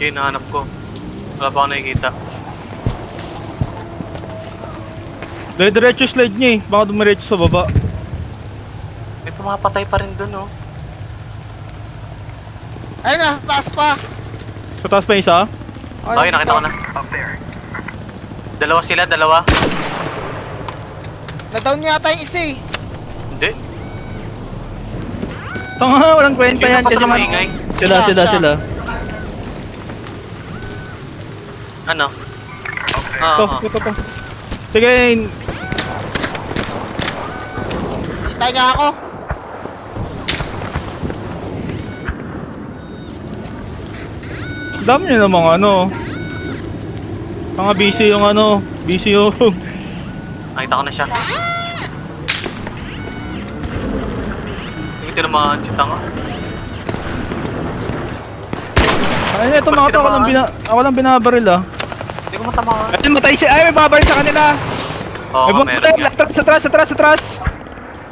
Yun, nahanap ko. Wala pa ako nakikita. Diretso slide niya eh. Baka dumiretso sa baba. May pumapatay pa rin dun, oh. Ay, nasa taas pa. Sa taas pa isa? Okay, nakita ko na. Dalawa sila, dalawa. Na-down yata yung isa eh. Hindi. Tanga, walang kwenta yan. Kasi man, maingay. sila. Ano? Ito. Sige. Hintay niya ako. Dami nyo namang ano. Tanga busy yung ano. Busy yung... Nakita ko na siya. Hindi tinamaan si Tanga. Ay, ito mga to. Ako lang binabaril ah. Hindi ko matamaan. Ay, matay siya. Ay, may babaril sa kanila. Oo, May meron yan. Sa taas.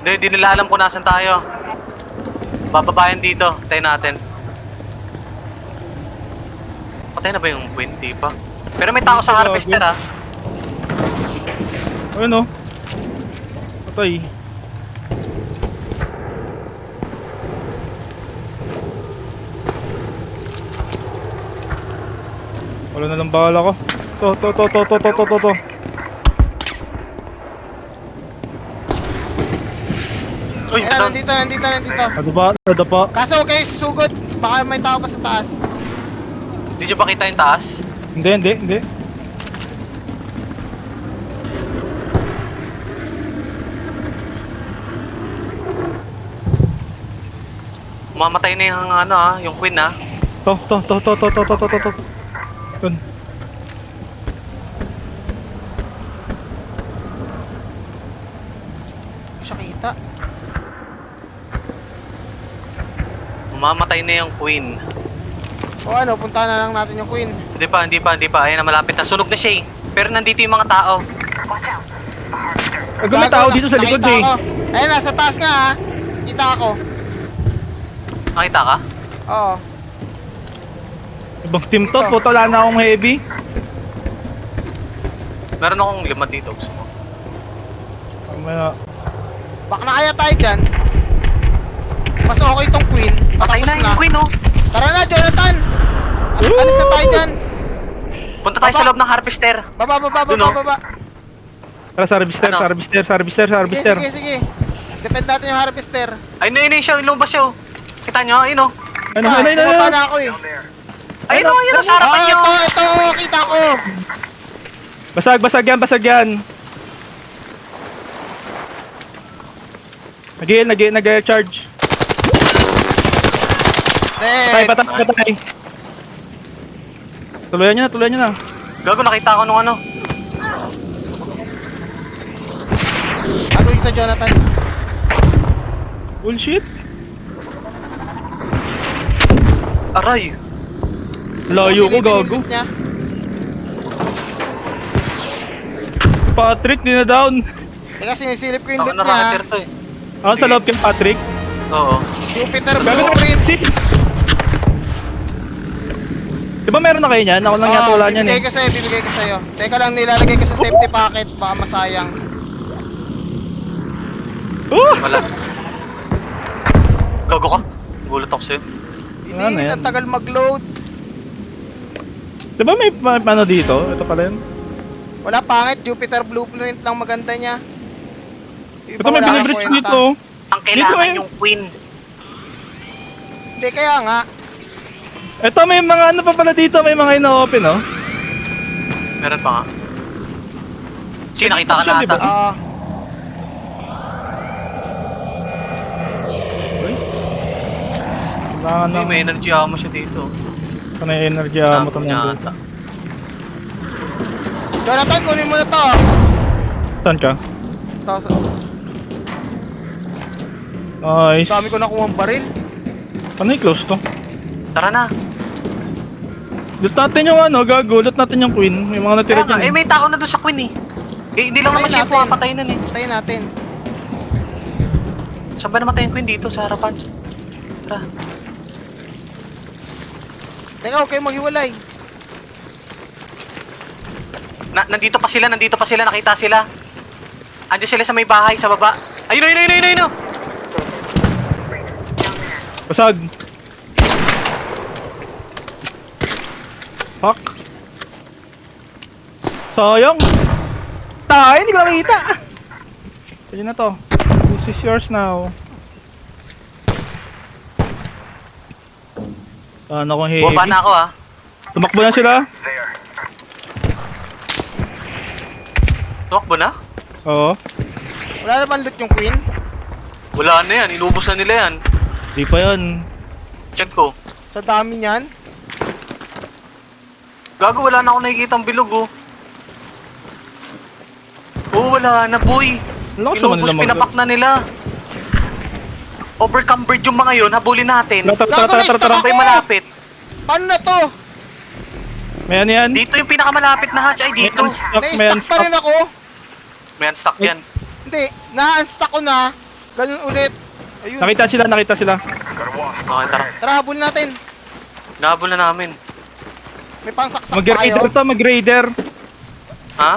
Hindi nila alam kung nasan tayo. Bababayan dito. Tayo natin. Patay na ba yung Queen? Di pa. Pero may tao sa harvester, ah. Ayun o. Patay. Wala na lang bala ko. To. Uy, Ayan, down. nandito. Nadapa. Kaso huwag kayo susugod. Baka may tao pa sa taas. Hindi nyo ba kita yung taas? Hindi. Mamatay na yung ano, ah, yung Queen, ah. To. Yun. Hindi ko siya kita. Mamatay na yung Queen. O ano, puntahan na lang natin yung Queen. Hindi pa. Ayan na, malapit na. Sunog na siya, eh. Pero nandito yung mga tao. May tao dito sa likod eh. Nakita ako. Ayun, nasa taas nga ha. Kita ako. Nakita ka? Oo. Ibang team to. Puto, wala na akong heavy. Meron akong 5 dito. Gusto mo? Baka na kaya tayo dyan. Mas okay tong Queen. Patay Patapos na yung Queen, oh. Tara na, Jonathan! Alis na tayo dyan. Punta tayo sa loob ng harvester. Baba. Dun, oh. Tara sa harvester. Sige. Defend natin yung harvester. Ayun na siya. Lumabas siya, oh. Kita nyo? Ayun, oh. Bumaba na ako eh. Ayun, oh. Sa harapan nyo. Ito, kita ko. Basag yan. Nag-charge. Patay. Tuluyan nyo na. Gago, nakita ko nung ano. Ako dito, Jonathan. Bullshit. Aray. Layo ko, gago. Niya. Patrick, di na down. Teka, sinisilip ko yung Ako loot na niya. ranger to, eh. Ako sa loob kay Patrick. Oo. Jupiter Gago na Blueprint. Di ba meron na kayo niyan? Ako lang yata wala niyan eh. Bibigay ko sa'yo. Teka lang, nilalagay ko sa safety packet. Baka masayang. Wala. Gago ka. Gulat ako sa'yo. Ano Hindi, yan? ang tagal mag-load. Di ba may ano dito? Ito pala yun. Wala, pangit. Jupiter Blueprint lang maganda niya. Yung Ito iba may wala binibridge kang kwenta. dito. Ang kailangan Dito, eh. yung Queen. Hindi, kaya nga. Ito may mga ano pa pala dito. May mga ino-open oh. Meron pa nga. Sige, nakita ka na Diba? ata. Kailangan Hindi, na. may energy ammo siya dito. Ano yung energy mo ito niya nandun? ata. Jonathan, kunin mo na to. Saan ka? Ito, Nice. dami ko nakuha ang baril. Ano yung close to? Tara na. Loot natin yung ano, gago. Loot natin yung queen. May mga natira Kaya nga, dyan. may tao na doon sa Queen, eh. Hindi lang naman Patayin siya natin. pumapatay nun, eh. Patayin natin. Saan ba namatay yung Queen dito? Sa harapan. Tara. Teka, huwag kayong maghiwalay. Nandito pa sila, nakita sila. Andiyan sila sa may bahay, sa baba. Ayun. Basag. Fuck. Sayang. Tayo, hindi ko nakita. Sige na to. This is yours now. Ano kung heavy? Bumaba na ako ah. Tumakbo na sila. Tumakbo na? Oo. Wala na bang loot yung queen? Wala na yan, inubos na nila yan. Di pa yan. Check ko. Sa dami niyan. Gago, wala na ako nakikita ang bilog oh. Oo, wala na boy. Lakas naman Inubos, nila mag- pinapak na nila. Overcumbered yung mga yun, habulin natin. Gago, Sabay malapit. Paano na to? May ano yan? Dito yung pinakamalapit na hatch ay dito. May Na-stuck pa rin ako. May unstuck yan. Hindi, na-unstuck ko na. Ganun ulit. Ayun. Nakita sila. Okay, tara. Tara, habol natin. Nahabol na namin. May pangsaksak Mag-raider tayo. to, mag-raider. Ha?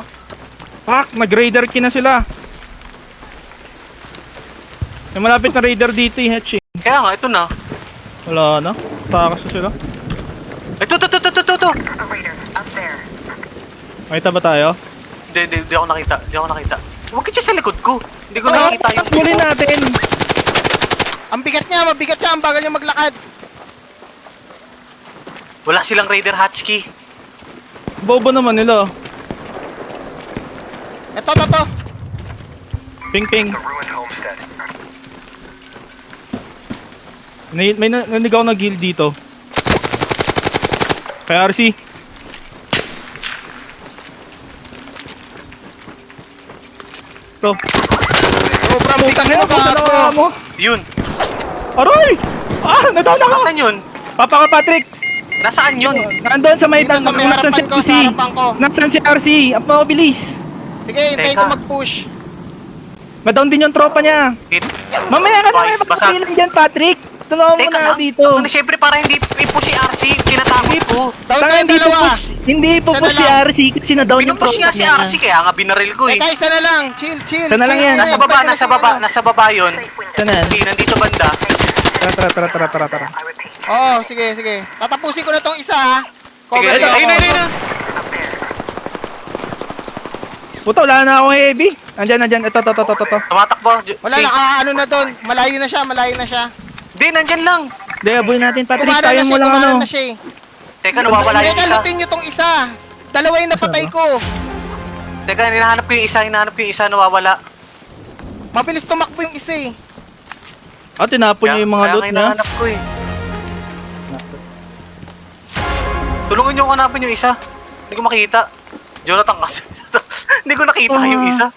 Fuck, mag-raider kina sila. May malapit na raider dito eh, Hetchi. Kaya nga, ito na. Wala na. Takas na sila. Ito. Makita ba tayo? Hindi ako nakita. Huwag ka sa likod ko. Hindi ko nakikita yung... Takbulin natin. Ang bigat niya, mabigat siya. Ang bagal niya maglakad. Wala silang raider hatch key. Bobo naman nila. Ito. Ping. May nanigaw na guild dito. Kay RC. To. Sobrang bigat Ngayon, mo, gago. dalawa mo. Yun. Aroy! Nadala ko! Nasaan yun? Papa ka, Patrick! Nasaan yun? Nandun sa may Dito sa may nasaan si harapan ko, RC? sa harapan ko. Nasaan si RC? Up mo, bilis! Sige, hintayin Teka. ko mag-push. Madown din yung tropa niya. Hit. Mamaya ka na may Vice, basag. magpapilang dyan, Patrick! Tulungan mo Teka na lang. dito. Ano, siyempre para hindi ipush si RC, tinatakot ko. Down Tanga, ka yung dalawa. hindi pupush si Isa na lang. RC kasi na-down yung Pinupush tropa nga si niya. RC, kaya nga binaril ko eh. Teka, isa na lang. Chill. Isa na lang yan. Nasa baba yun. Sana yan. Si, nandito banda. Tara. Oo, sige. Tatapusin ko na tong isa, ha. Sige, Cover niyo ako. ayun. Puta, wala na akong heavy. Andyan. Ito. Tumatakbo. Wala na, ano na doon. Malayo na siya. Di, nandyan lang. Hindi, aboy natin, Patrick. Kumanan Kaya na mo siya, lang kumanan ano. na siya eh. Teka, nawawala yung Teka, isa. lutin nyo tong isa. Dalawa yung napatay ko. Teka, hinahanap ko yung isa, nawawala. Mabilis tumakbo yung isa eh. Tinapon niyo yung mga Kaya loot niya. hinahanap ko eh. Tulungan nyo ako hanapin yung isa. Hindi ko makita. Jonathan kasi. Hindi ko nakita yung isa.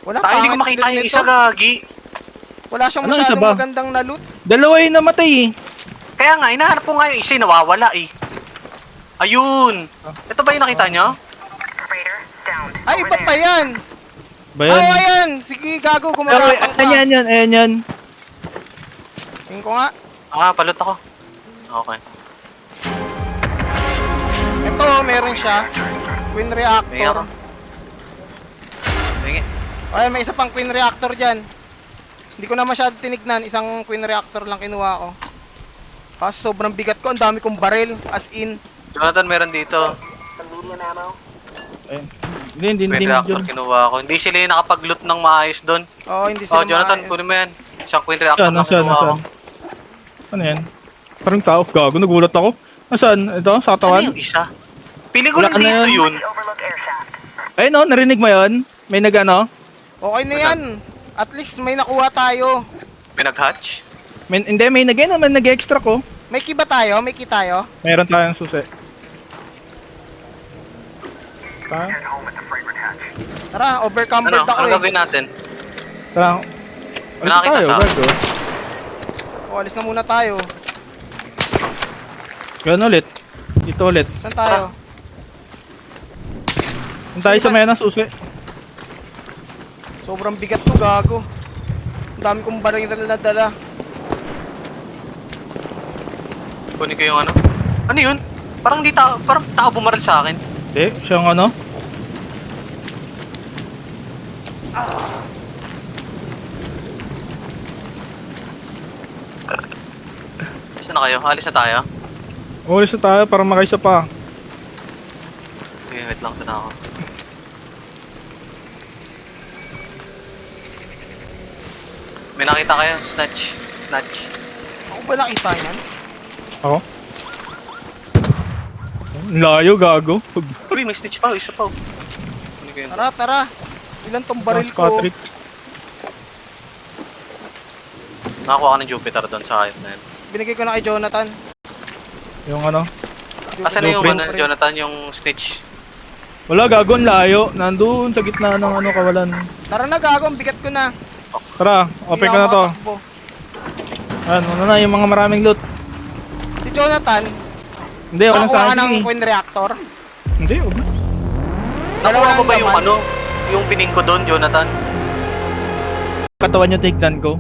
Wala Tayo, hindi ko pangit makita loot yung nito. isa, gagi. Wala siyang Ano, isa masyadong ba? magandang na loot. Dalawa yung namatay eh. Kaya nga, hinahanap ko nga yung isa, nawawala eh. Ayun. Ito ba yung nakita nyo? Ay, iba pa yan. Ba yan? Ayan. Sige, gago. Gumagapang ka. Ayan yan. Tingin ko nga. Palot ako. Okay. Ito, meron siya. Queen Tingin ako. Reactor. Tingin. Ay, may isa pang Queen Reactor dyan. Hindi ko na masyado tinignan. Isang Queen Reactor lang kinuha ko. Kaso sobrang bigat ko. Ang dami kong barrel. As in. Jonathan, meron dito. Ayun. Hindi Pwede reactor yun. kinuha ko. Hindi sila yung nakapag-loot ng maayos doon. Oo, hindi sila Jonathan, maayos. kunin mo yan. Isang queen reactor lang kinuha ko. Ano yan? Parang tao. Gago, nagulat ako. Nasaan? Ito? Sa Saan katawan? yung isa? Piling ko Wala lang na dito yun. yun. Ayun no, narinig mo yun? May nag-ano? Okay na yan. At least may nakuha tayo. Pinag-hatch? Hindi, may nag-extra ko. May key ba tayo? May key tayo? Meron tayong susi. Tara, overcumbered Ano? ako Ano eh. gagawin natin? Tara. Nakakita tayo, sa- gago. O, alis na muna tayo. Ganun ulit. Dito ulit. Saan tayo? Kung tayo sa may ng susi. Sobrang bigat to, gago. Ang dami kong baril na dala. Kunin ko yung ano. Ano yun? Parang di tao, parang tao bumaril sa akin. Eh, siyang ano? Saan na kayo? Alis na tayo? Ulis na tayo para makaisa pa. Sige, wait lang. Sana ako. May nakita kayo? Snatch. Snatch. Ako ba nakita yan? Ako? Ang layo, gago. Uy, may snitch pa. Isa pa. Kunin ko yun. Tara, tara. Ilan tong baril ko? Patrick. Nakakuha ka ng Jupiter doon sa hype na yun. Binigay ko na kay Jonathan. Yung ano? Asan na yung Blueprint. Jonathan, yung snitch? Wala, gago, ang layo. Nandun sa gitna ng ano, kawalan. Tara na, gago. Ang bigat ko na. Tara, open ko na to. Takbo. Ano na yung mga maraming loot. Si Jonathan, Hindi, ako lang sa nakakuha ka akin. ng Eh. Queen Reactor. Hindi, okay. Nakuha mo ba laman. yung ano? Yung pining ko doon, Jonathan? Katawan yung tignan ko.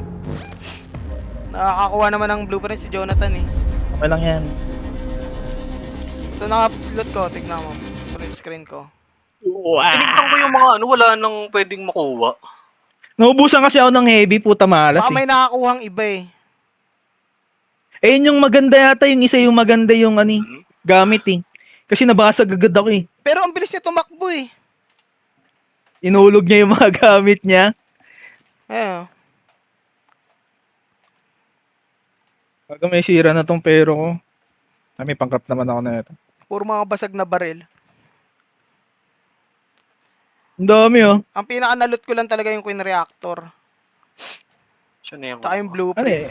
Nakakakuha naman ng blueprint si Jonathan eh. Okay lang yan. Ito naka-loot ko, tignan mo. Print screen ko. Tinignan ko yung mga ano, wala nang pwedeng makuha. Naubusan kasi ako ng heavy, puta malas Baka eh. may nakakuhang iba eh. Eh, yun yung maganda yata, yung isa yung maganda yung ani, gamit eh. Kasi nabasag agad ako eh. Pero ang bilis niya tumakbo eh. Inulog niya yung mga gamit niya. Ayun. Baga may sira na tong pero ko. Ah, may pangkap naman ako na ito. Puro mga basag na baril. Ang dami oh. Ang pinaka-naloot ko lang talaga yung Queen Reactor. Siya na yung... Tsaka yung Ano blueprint. eh,